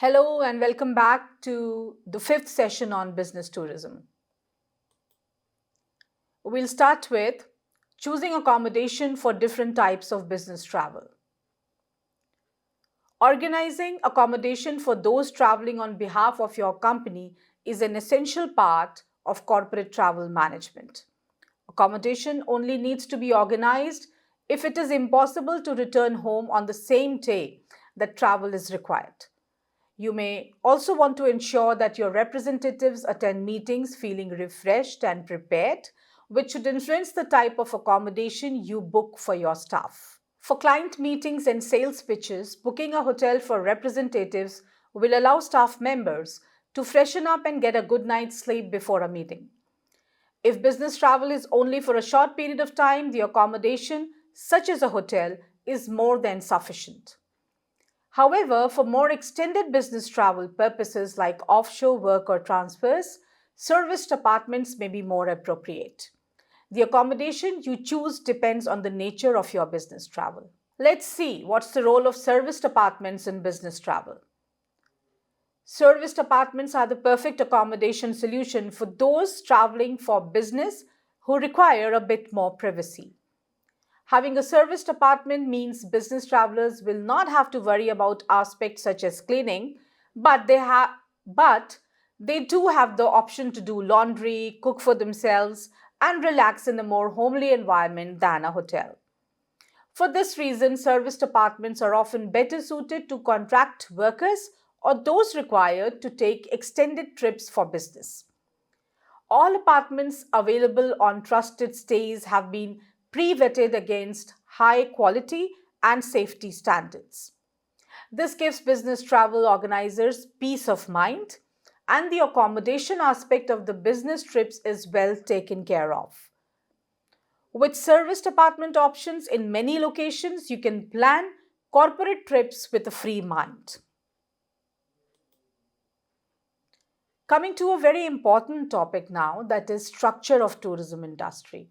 Hello and welcome back to the fifth session on business tourism. We'll start with choosing accommodation for different types of business travel. Organizing accommodation for those traveling on behalf of your company is an essential part of corporate travel management. Accommodation only needs to be organized if it is impossible to return home on the same day that travel is required. You may also want to ensure that your representatives attend meetings feeling refreshed and prepared, which should influence the type of accommodation you book for your staff. For client meetings and sales pitches, booking a hotel for representatives will allow staff members to freshen up and get a good night's sleep before a meeting. If business travel is only for a short period of time, the accommodation, such as a hotel, is more than sufficient. However, for more extended business travel purposes like offshore work or transfers, serviced apartments may be more appropriate. The accommodation you choose depends on the nature of your business travel. Let's see what's the role of serviced apartments in business travel. Serviced apartments are the perfect accommodation solution for those traveling for business who require a bit more privacy. Having a serviced apartment means business travelers will not have to worry about aspects such as cleaning, but they do have the option to do laundry, cook for themselves, and relax in a more homely environment than a hotel. For this reason, serviced apartments are often better suited to contract workers or those required to take extended trips for business. All apartments available on trusted stays have been pre-vetted against high quality and safety standards. This gives business travel organizers peace of mind, and the accommodation aspect of the business trips is well taken care of. With serviced apartment options in many locations, you can plan corporate trips with a free mind. Coming to a very important topic now, that is structure of tourism industry.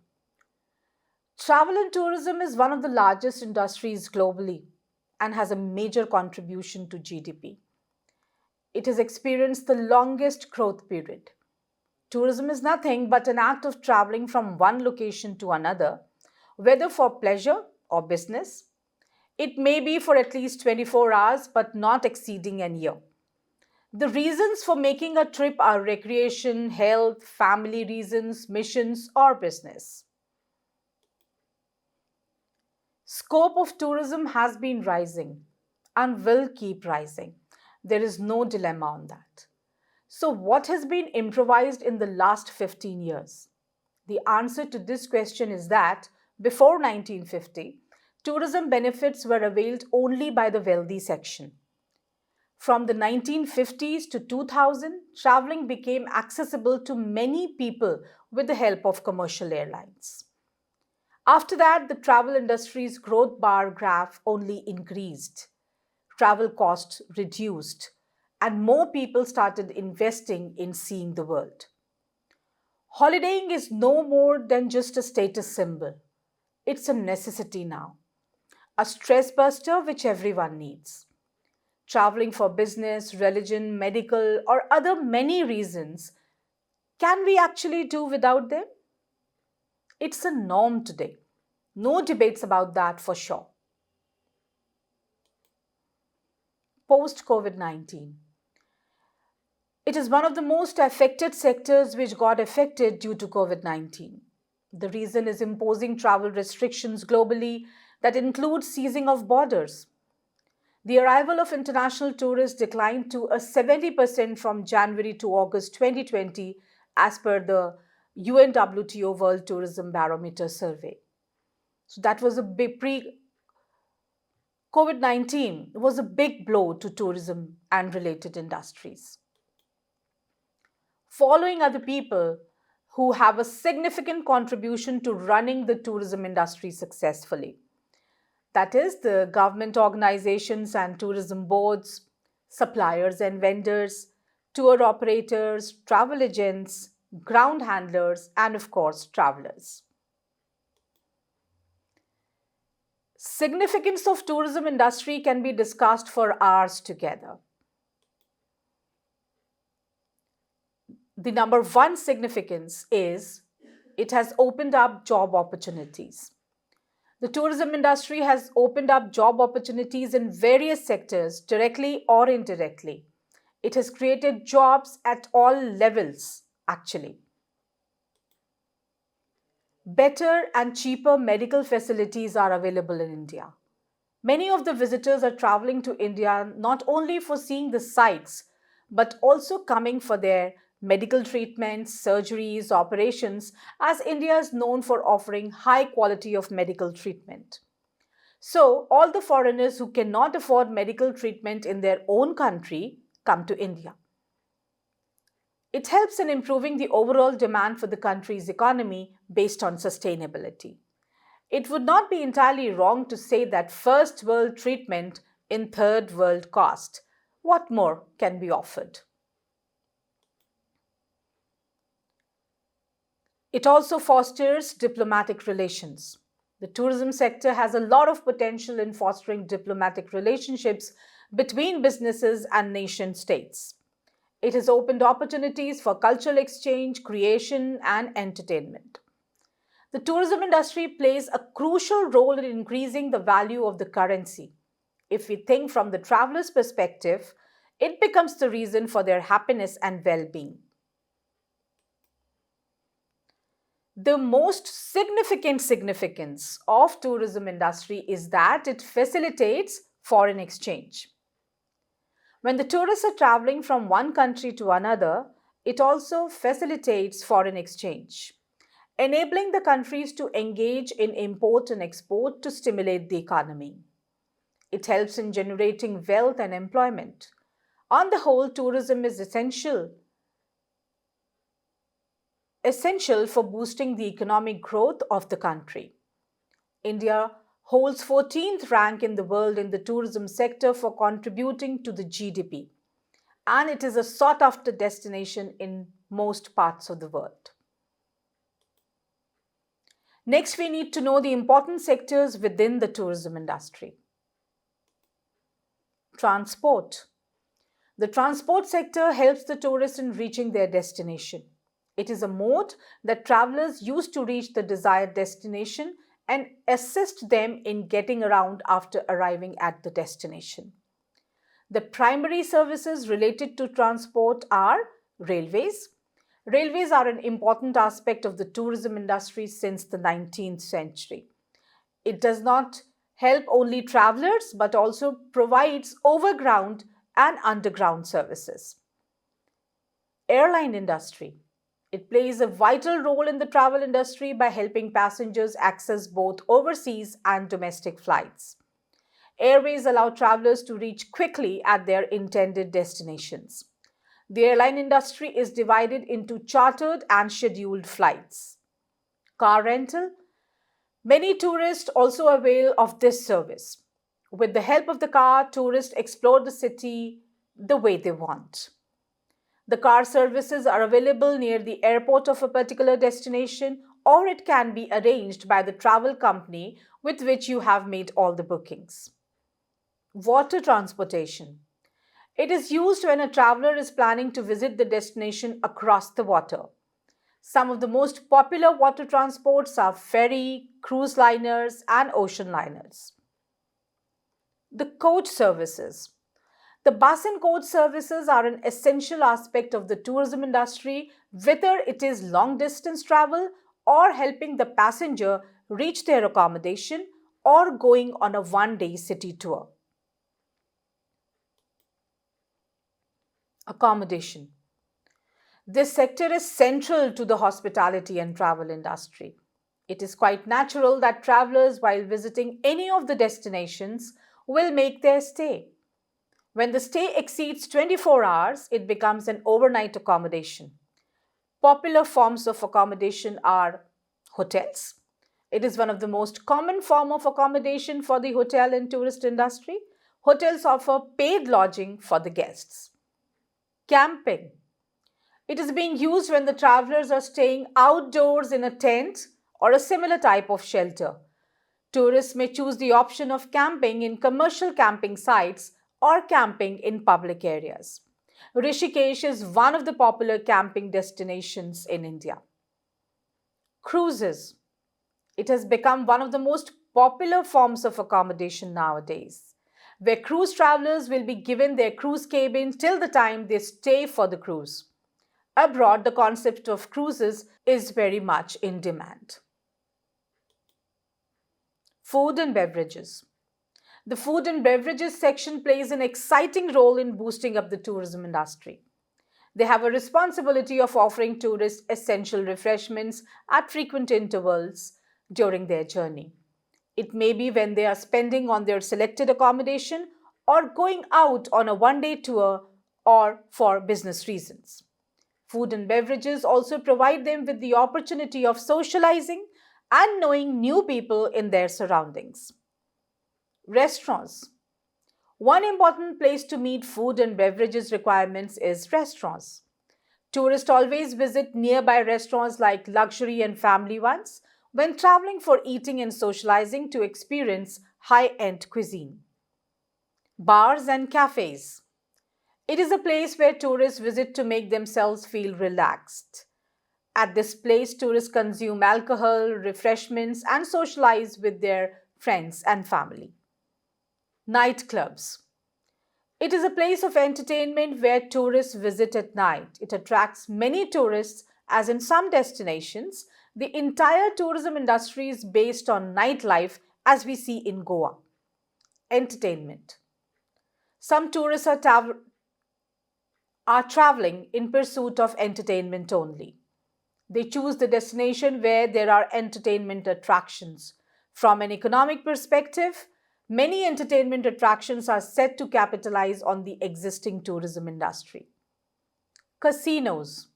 Travel and tourism is one of the largest industries globally and has a major contribution to GDP. It has experienced the longest growth period. Tourism is nothing but an act of traveling from one location to another, whether for pleasure or business. It may be for at least 24 hours, but not exceeding a year. The reasons for making a trip are recreation, health, family reasons, missions, or business. Scope of tourism has been rising and will keep rising. There is no dilemma on that. So, what has been improvised in the last 15 years? The answer to this question is that before 1950, tourism benefits were availed only by the wealthy section. From the 1950s to 2000, traveling became accessible to many people with the help of commercial airlines. After that, the travel industry's growth bar graph only increased. Travel costs reduced, and more people started investing in seeing the world. Holidaying is no more than just a status symbol. It's a necessity now, a stress buster which everyone needs. Traveling for business, religion, medical, or other many reasons, can we actually do without them? It's a norm today. No debates about that for sure. Post COVID 19. It is one of the most affected sectors which got affected due to COVID 19. The reason is imposing travel restrictions globally that include seizing of borders. The arrival of international tourists declined to a 70% from January to August 2020 as per the UNWTO World Tourism Barometer survey. So that was a big COVID-19 was a big blow to tourism and related industries. Following are the people who have a significant contribution to running the tourism industry successfully. That is, the government organizations and tourism boards, suppliers and vendors, tour operators, travel agents, ground handlers, and of course, travelers. Significance of tourism industry can be discussed for hours together. The number one significance is it has opened up job opportunities. The tourism industry has opened up job opportunities in various sectors, directly or indirectly. It has created jobs at all levels, actually. Better and cheaper medical facilities are available in India. Many of the visitors are traveling to India not only for seeing the sights, but also coming for their medical treatments, surgeries, operations, as India is known for offering high quality of medical treatment. So, all the foreigners who cannot afford medical treatment in their own country come to India. It helps in improving the overall demand for the country's economy based on sustainability. It would not be entirely wrong to say that first world treatment in third world cost. What more can be offered? It also fosters diplomatic relations. The tourism sector has a lot of potential in fostering diplomatic relationships between businesses and nation states. It has opened opportunities for cultural exchange, creation, and entertainment. The tourism industry plays a crucial role in increasing the value of the currency. If we think from the traveler's perspective, it becomes the reason for their happiness and well being. The most significant significance of tourism industry is that it facilitates foreign exchange. When the tourists are traveling from one country to another, it also facilitates foreign exchange, enabling the countries to engage in import and export to stimulate the economy. It helps in generating wealth and employment. On the whole, tourism is essential for boosting the economic growth of the country. India holds 14th rank in the world in the tourism sector for contributing to the GDP, and it is a sought after destination in most parts of the world. Next, we need to know the important sectors within the tourism industry. Transport. The transport sector helps the tourists in reaching their destination. It is a mode that travelers use to reach the desired destination and assist them in getting around after arriving at the destination. The primary services related to transport are railways. Railways are an important aspect of the tourism industry since the 19th century. It does not help only travelers but also provides overground and underground services. Airline industry. It plays a vital role in the travel industry by helping passengers access both overseas and domestic flights. Airways allow travelers to reach quickly at their intended destinations. The airline industry is divided into chartered and scheduled flights. Car rental. Many tourists also avail of this service. With the help of the car, tourists explore the city the way they want. The car services are available near the airport of a particular destination, or it can be arranged by the travel company with which you have made all the bookings. Water transportation. It is used when a traveler is planning to visit the destination across the water. Some of the most popular water transports are ferry, cruise liners, and ocean liners. The coach services. The bus and coach services are an essential aspect of the tourism industry, whether it is long distance travel or helping the passenger reach their accommodation or going on a one-day city tour. Accommodation. This sector is central to the hospitality and travel industry. It is quite natural that travelers, while visiting any of the destinations, will make their stay. When the stay exceeds 24 hours, it becomes an overnight accommodation. Popular forms of accommodation are hotels. It is one of the most common form of accommodation for the hotel and tourist industry. Hotels offer paid lodging for the guests. Camping. It is being used when the travelers are staying outdoors in a tent or a similar type of shelter. Tourists may choose the option of camping in commercial camping sites or camping in public areas. Rishikesh is one of the popular camping destinations in India. Cruises. It has become one of the most popular forms of accommodation nowadays, where cruise travelers will be given their cruise cabin till the time they stay for the cruise. Abroad, the concept of cruises is very much in demand. Food and beverages. The food and beverages section plays an exciting role in boosting up the tourism industry. They have a responsibility of offering tourists essential refreshments at frequent intervals during their journey. It may be when they are spending on their selected accommodation or going out on a one-day tour or for business reasons. Food and beverages also provide them with the opportunity of socializing and knowing new people in their surroundings. Restaurants. One important place to meet food and beverages requirements is restaurants. Tourists always visit nearby restaurants like luxury and family ones when traveling for eating and socializing to experience high end cuisine. Bars and cafes. It is a place where tourists visit to make themselves feel relaxed. At this place, tourists consume alcohol, refreshments, and socialize with their friends and family. Nightclubs. It is a place of entertainment where tourists visit at night. It attracts many tourists, as in some destinations, the entire tourism industry is based on nightlife, as we see in Goa. Entertainment. Some tourists are traveling in pursuit of entertainment only. They choose the destination where there are entertainment attractions. From an economic perspective, many entertainment attractions are set to capitalize on the existing tourism industry. Casinos.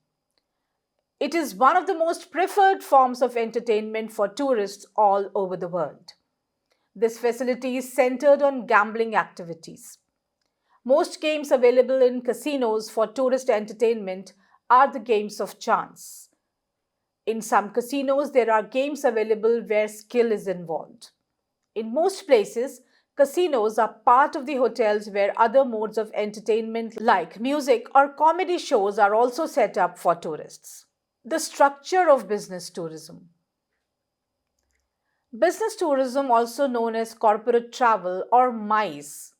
It is one of the most preferred forms of entertainment for tourists all over the world. This facility is centered on gambling activities. Most games available in casinos for tourist entertainment are the games of chance. In some casinos, there are games available where skill is involved. In most places, casinos are part of the hotels where other modes of entertainment like music or comedy shows are also set up for tourists. The structure of business tourism. Business tourism, also known as corporate travel or MICE,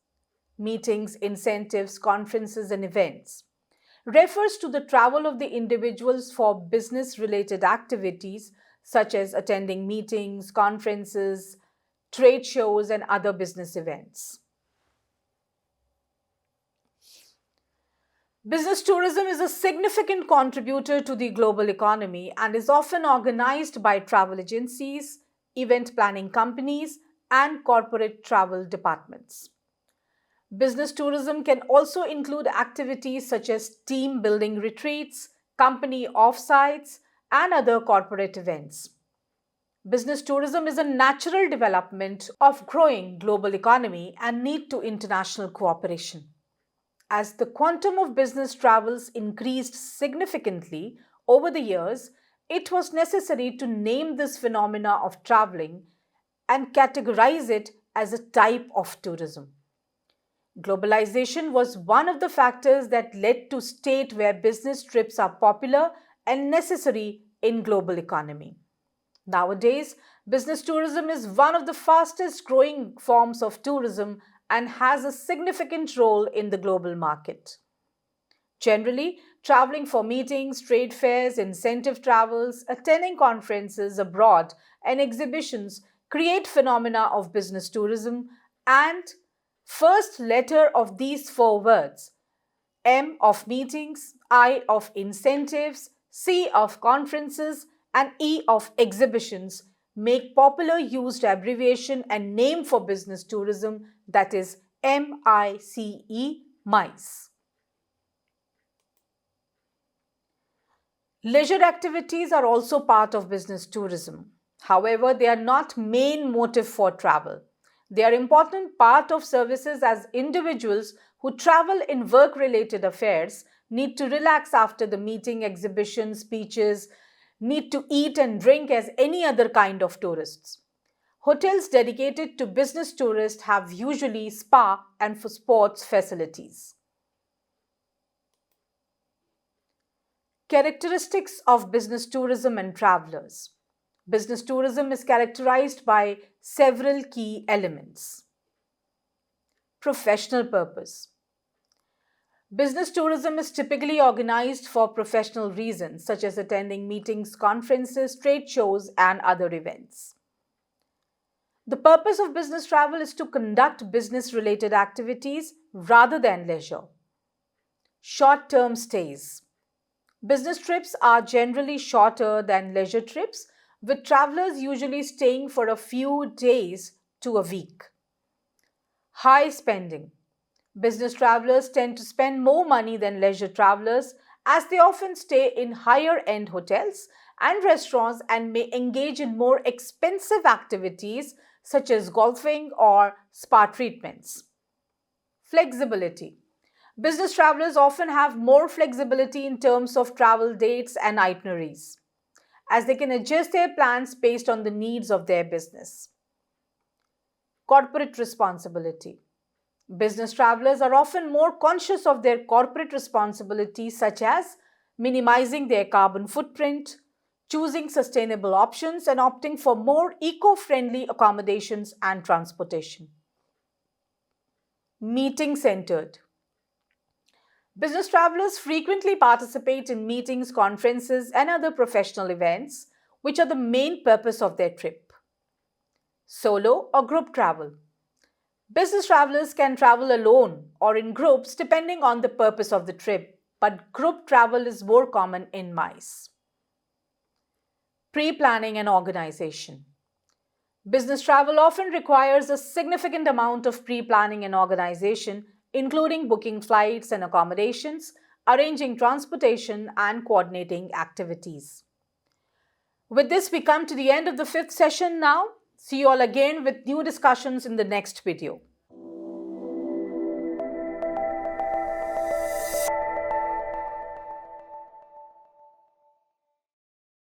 meetings, incentives, conferences, and events, refers to the travel of the individuals for business-related activities such as attending meetings, conferences, trade shows, and other business events. Business tourism is a significant contributor to the global economy and is often organized by travel agencies, event planning companies, and corporate travel departments. Business tourism can also include activities such as team building retreats, company offsites, and other corporate events. Business tourism is a natural development of growing global economy and need to international cooperation. As the quantum of business travels increased significantly over the years, it was necessary to name this phenomena of traveling and categorize it as a type of tourism. Globalization was one of the factors that led to a state where business trips are popular and necessary in global economy. Nowadays, business tourism is one of the fastest growing forms of tourism and has a significant role in the global market. Generally, traveling for meetings, trade fairs, incentive travels, attending conferences abroad, and exhibitions create phenomena of business tourism, and first letter of these four words, M of meetings, I of incentives, C of conferences, and E of exhibitions, make popular used abbreviation and name for business tourism, that is MICE, MICE. Leisure activities are also part of business tourism. However, they are not main motive for travel. They are important part of services as individuals who travel in work-related affairs need to relax after the meeting, exhibition, speeches, need to eat and drink as any other kind of tourists. Hotels dedicated to business tourists have usually spa and for sports facilities. Characteristics of business tourism and travelers. Business tourism is characterized by several key elements. Professional purpose. Business tourism is typically organized for professional reasons, such as attending meetings, conferences, trade shows, and other events. The purpose of business travel is to conduct business related activities rather than leisure. Short term stays. Business trips are generally shorter than leisure trips, with travelers usually staying for a few days to a week. High spending. Business travelers tend to spend more money than leisure travelers as they often stay in higher end hotels and restaurants and may engage in more expensive activities such as golfing or spa treatments. Flexibility. Business travelers often have more flexibility in terms of travel dates and itineraries, as they can adjust their plans based on the needs of their business. Corporate responsibility. Business travelers are often more conscious of their corporate responsibilities, such as minimizing their carbon footprint, choosing sustainable options, and opting for more eco friendly accommodations and transportation. Meeting centered. Business travelers frequently participate in meetings, conferences, and other professional events, which are the main purpose of their trip. Solo or group travel. Business travelers can travel alone or in groups depending on the purpose of the trip, but group travel is more common in MICE. Pre planning and organization. Business travel often requires a significant amount of pre planning and organization, including booking flights and accommodations, arranging transportation, and coordinating activities. With this, we come to the end of the fifth session now. See you all again with new discussions in the next video.